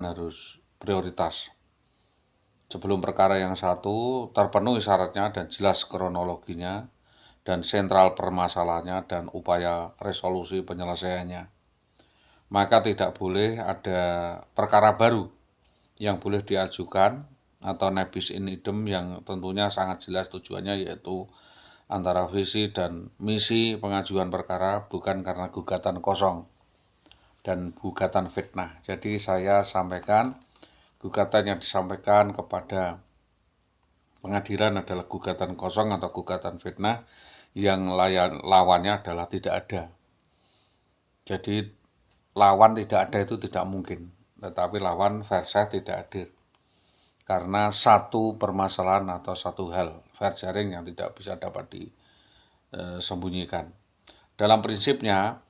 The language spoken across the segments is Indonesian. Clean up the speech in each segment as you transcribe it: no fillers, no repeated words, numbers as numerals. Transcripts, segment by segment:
harus prioritas. Sebelum perkara yang satu terpenuhi syaratnya dan jelas kronologinya dan sentral permasalahannya dan upaya resolusi penyelesaiannya, maka tidak boleh ada perkara baru yang boleh diajukan atau nebis in idem yang tentunya sangat jelas tujuannya, yaitu antara visi dan misi pengajuan perkara bukan karena gugatan kosong dan gugatan fitnah. Jadi saya sampaikan gugatan yang disampaikan kepada pengadilan adalah gugatan kosong atau gugatan fitnah yang lawannya adalah tidak ada. Jadi lawan tidak ada itu tidak mungkin, tetapi lawan versa tidak hadir. Karena satu permasalahan atau satu hal fair sharing yang tidak bisa dapat disembunyikan. Dalam prinsipnya,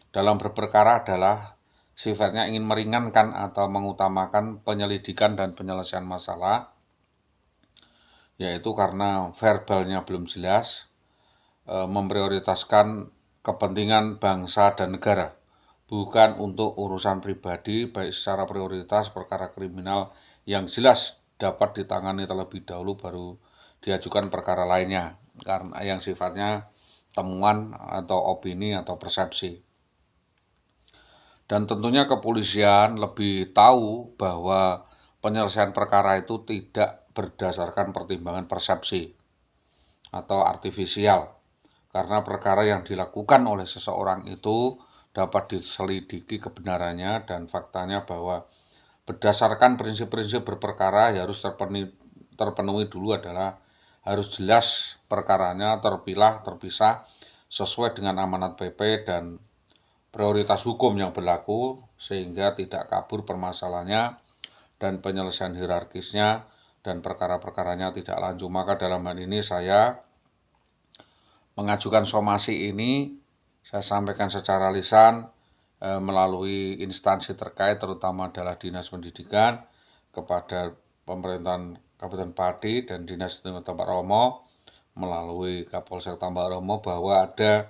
dalam berperkara adalah sifatnya ingin meringankan atau mengutamakan penyelidikan dan penyelesaian masalah, yaitu karena verbalnya belum jelas, memprioritaskan kepentingan bangsa dan negara, bukan untuk urusan pribadi, baik secara prioritas perkara kriminal yang jelas dapat ditangani terlebih dahulu baru diajukan perkara lainnya, karena yang sifatnya temuan atau opini atau persepsi. Dan tentunya kepolisian lebih tahu bahwa penyelesaian perkara itu tidak berdasarkan pertimbangan persepsi atau artifisial, karena perkara yang dilakukan oleh seseorang itu dapat diselidiki kebenarannya dan faktanya bahwa berdasarkan prinsip-prinsip berperkara harus terpenuhi dulu adalah harus jelas perkaranya, terpisah sesuai dengan amanat PP dan prioritas hukum yang berlaku sehingga tidak kabur permasalahannya dan penyelesaian hierarkisnya dan perkara-perkaranya tidak lanjut. Maka dalam hal ini saya mengajukan somasi ini, saya sampaikan secara lisan melalui instansi terkait, terutama adalah Dinas Pendidikan, kepada pemerintahan Kabupaten Pati dan Dinas Tambak Romo melalui Kapolsek Tambak Romo bahwa ada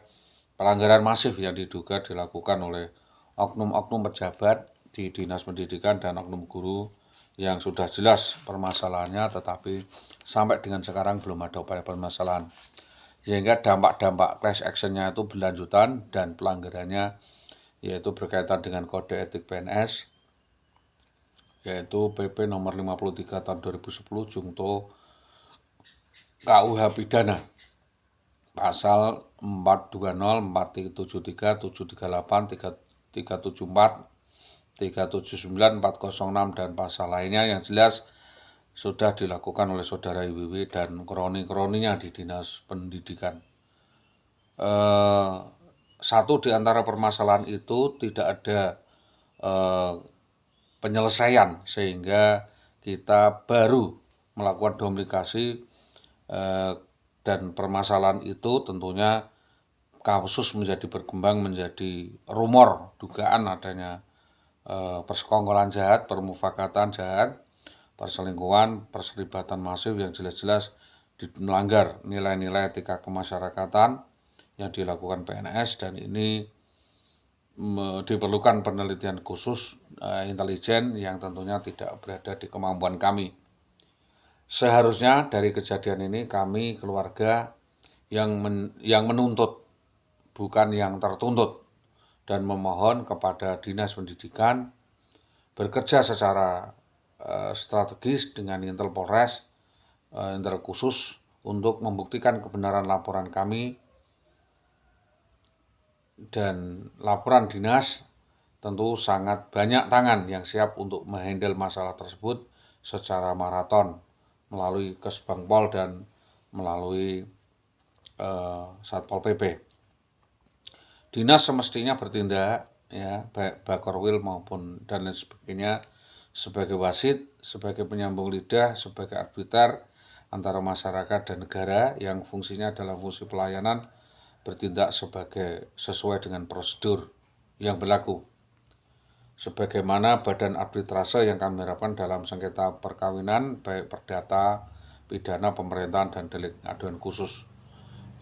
pelanggaran masif yang diduga dilakukan oleh oknum-oknum pejabat di Dinas Pendidikan dan oknum guru yang sudah jelas permasalahannya, tetapi sampai dengan sekarang belum ada upaya permasalahan. Sehingga dampak-dampak class action-nya itu berlanjutan dan pelanggarannya yaitu berkaitan dengan kode etik PNS, yaitu PP nomor 53 tahun 2010 Jungto KUH Pidana pasal 420, 473, 738, 374, 379, 406 dan pasal lainnya yang jelas sudah dilakukan oleh saudara IWW dan kroni-kroninya di Dinas Pendidikan. Satu di antara permasalahan itu tidak ada penyelesaian sehingga kita baru melakukan domestikasi, dan permasalahan itu tentunya kasus menjadi berkembang menjadi rumor dugaan adanya persekongkolan jahat, permufakatan jahat, perselingkuhan, perseribatan masif yang jelas-jelas melanggar nilai-nilai etika kemasyarakatan yang dilakukan PNS, dan ini diperlukan penelitian khusus intelijen yang tentunya tidak berada di kemampuan kami. Seharusnya dari kejadian ini kami keluarga yang menuntut, bukan yang tertuntut, dan memohon kepada Dinas Pendidikan bekerja secara strategis dengan Intel Polres, Intel khusus untuk membuktikan kebenaran laporan kami, dan laporan dinas tentu sangat banyak tangan yang siap untuk menghandle masalah tersebut secara maraton melalui Kesbangpol dan melalui Satpol PP. Dinas semestinya bertindak ya, baik Bakorwil maupun dan lain sebagainya sebagai wasit, sebagai penyambung lidah, sebagai arbiter antara masyarakat dan negara yang fungsinya adalah fungsi pelayanan, bertindak sesuai dengan prosedur yang berlaku. Sebagaimana badan arbitrase yang kami harapkan dalam sengketa perkawinan, baik perdata, pidana, pemerintahan, dan delik aduan khusus,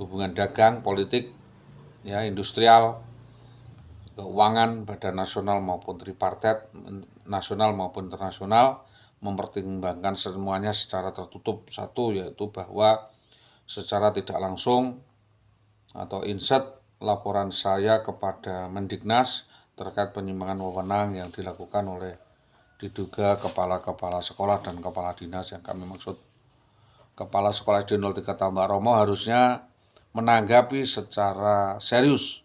hubungan dagang, politik, ya, industrial, keuangan badan nasional maupun tripartit nasional maupun internasional mempertimbangkan semuanya secara tertutup. Satu, yaitu bahwa secara tidak langsung atau insert laporan saya kepada Mendiknas terkait penyimpangan wewenang yang dilakukan oleh diduga kepala-kepala sekolah dan kepala dinas yang kami maksud. Kepala Sekolah SD 03 Tambak Romo harusnya menanggapi secara serius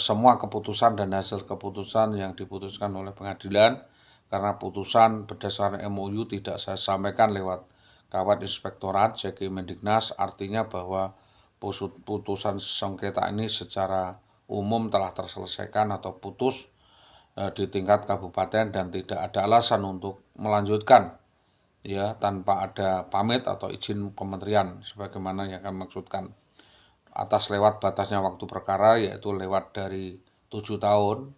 semua keputusan dan hasil keputusan yang diputuskan oleh pengadilan, karena putusan berdasarkan MOU tidak saya sampaikan lewat kawat inspektorat JK Mendiknas, artinya bahwa putusan sengketa ini secara umum telah terselesaikan atau putus di tingkat kabupaten dan tidak ada alasan untuk melanjutkan ya tanpa ada pamit atau izin kementerian sebagaimana yang kami maksudkan. Atas lewat batasnya waktu perkara, yaitu lewat dari 7 tahun,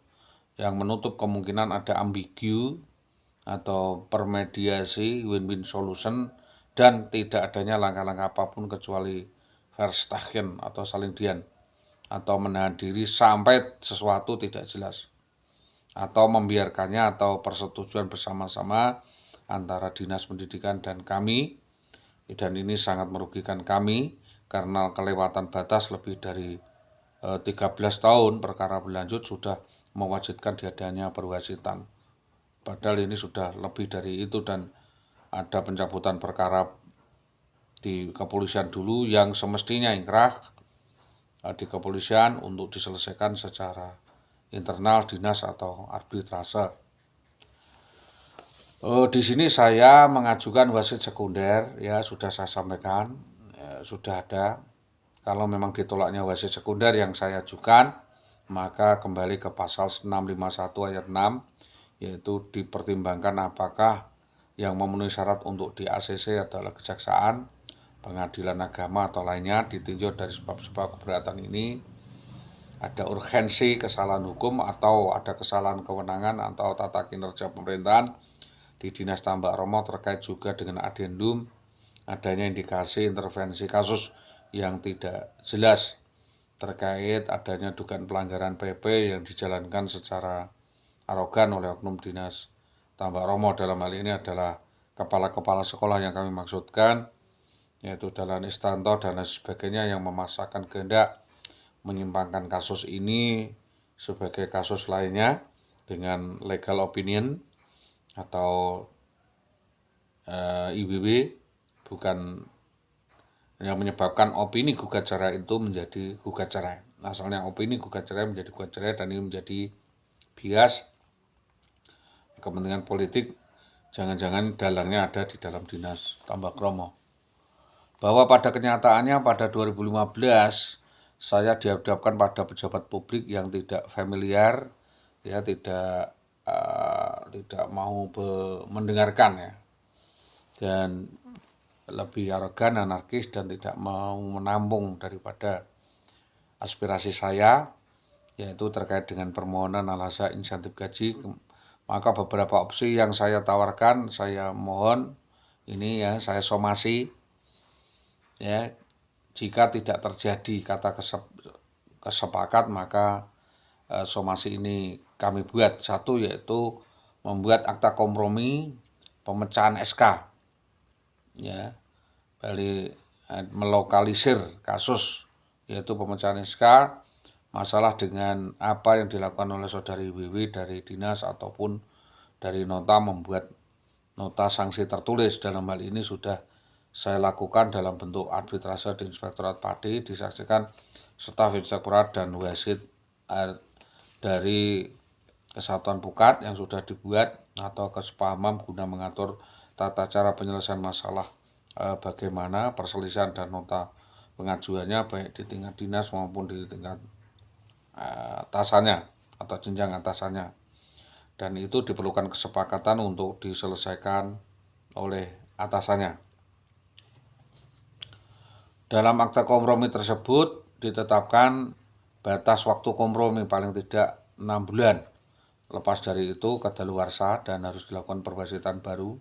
yang menutup kemungkinan ada ambigu atau permediasi win-win solution dan tidak adanya langkah-langkah apapun kecuali verstagen atau saling dian atau menahan diri sampai sesuatu tidak jelas atau membiarkannya atau persetujuan bersama-sama antara Dinas Pendidikan dan kami, dan ini sangat merugikan kami karena kelewatan batas lebih dari 13 tahun perkara berlanjut sudah mewajibkan diadanya perwasitan. Padahal ini sudah lebih dari itu dan ada pencabutan perkara di kepolisian dulu yang semestinya ingkrah di kepolisian untuk diselesaikan secara internal dinas atau arbitrase. Di sini saya mengajukan wasit sekunder, ya sudah saya sampaikan. Sudah ada. Kalau memang ditolaknya wasit sekunder yang saya ajukan, maka kembali ke pasal 651 ayat 6, yaitu dipertimbangkan apakah yang memenuhi syarat untuk di ACC adalah kejaksaan, pengadilan agama atau lainnya, ditinjau dari sebab-sebab keberatan ini, ada urgensi kesalahan hukum atau ada kesalahan kewenangan atau tata kinerja pemerintahan di Dinas Tambak Romo terkait juga dengan adendum adanya indikasi intervensi kasus yang tidak jelas terkait adanya dugaan pelanggaran PP yang dijalankan secara arogan oleh oknum Dinas Tambak Romo. Dalam hal ini adalah kepala-kepala sekolah yang kami maksudkan, yaitu Dahlan Istanto dan lain sebagainya, yang memaksakan kehendak menyimpangkan kasus ini sebagai kasus lainnya dengan legal opinion atau IWW, bukan yang menyebabkan opini gugat cerai itu menjadi gugat cerai. Asalnya opini gugat cerai menjadi gugat cerai, dan ini menjadi bias kepentingan politik. Jangan-jangan dalangnya ada di dalam Dinas Tambak Romo. Bahwa pada kenyataannya pada 2015 saya dihadapkan pada pejabat publik yang tidak familiar, ya tidak mau mendengarkan ya, dan lebih arogan, anarkis, dan tidak mau menampung daripada aspirasi saya, yaitu terkait dengan permohonan al-hasa insentif gaji. Maka beberapa opsi yang saya tawarkan, saya mohon ini ya, saya somasi ya, jika tidak terjadi kata kesepakat, maka somasi ini kami buat. Satu, yaitu membuat akta kompromi pemecahan SK ya, dari melokalisir kasus, yaitu pemecahan SK masalah dengan apa yang dilakukan oleh saudari WW dari dinas ataupun dari nota, membuat nota sanksi tertulis. Dalam hal ini sudah saya lakukan dalam bentuk arbitrase di Inspektorat Padi, disaksikan staf Inspektorat dan wasit dari Kesatuan Pukat yang sudah dibuat atau kesepahaman guna mengatur tata cara penyelesaian masalah bagaimana perselisihan dan nota pengajuannya baik di tingkat dinas maupun di tingkat atasannya atau jenjang atasannya, dan itu diperlukan kesepakatan untuk diselesaikan oleh atasannya. Dalam akta kompromi tersebut ditetapkan batas waktu kompromi paling tidak 6 bulan. Lepas dari itu kadaluarsa dan harus dilakukan perwasitan baru.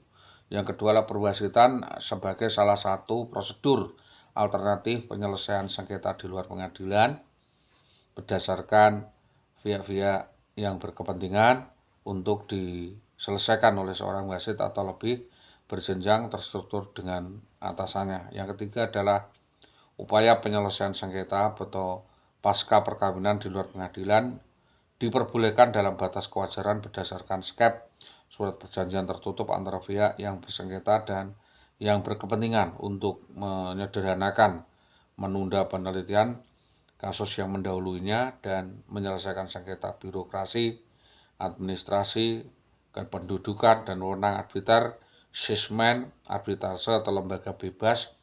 Yang kedua adalah perwasitan sebagai salah satu prosedur alternatif penyelesaian sengketa di luar pengadilan berdasarkan pihak-pihak yang berkepentingan untuk diselesaikan oleh seorang wasit atau lebih berjenjang terstruktur dengan atasannya. Yang ketiga adalah upaya penyelesaian sengketa atau pasca perkawinan di luar pengadilan diperbolehkan dalam batas kewajaran berdasarkan SKEP, surat perjanjian tertutup antara pihak yang bersengketa dan yang berkepentingan untuk menyederhanakan, menunda penelitian kasus yang mendahulunya dan menyelesaikan sengketa birokrasi, administrasi, kependudukan, dan wewenang arbiter, sismen, arbitrase atau lembaga bebas,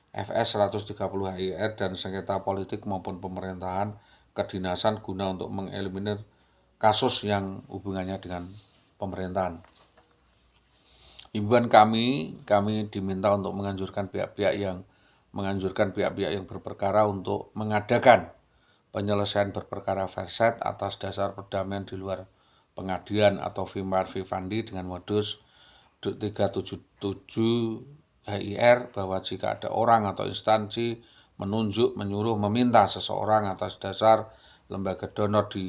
FS 130 HIR, dan sengketa politik maupun pemerintahan kedinasan guna untuk mengeliminir kasus yang hubungannya dengan pemerintahan. Himbauan kami diminta untuk menganjurkan pihak-pihak yang berperkara untuk mengadakan penyelesaian berperkara verset atas dasar perdamaian di luar pengadilan atau vivendi dengan modus 377 HIR, bahwa jika ada orang atau instansi menunjuk, menyuruh, meminta seseorang atas dasar lembaga donor di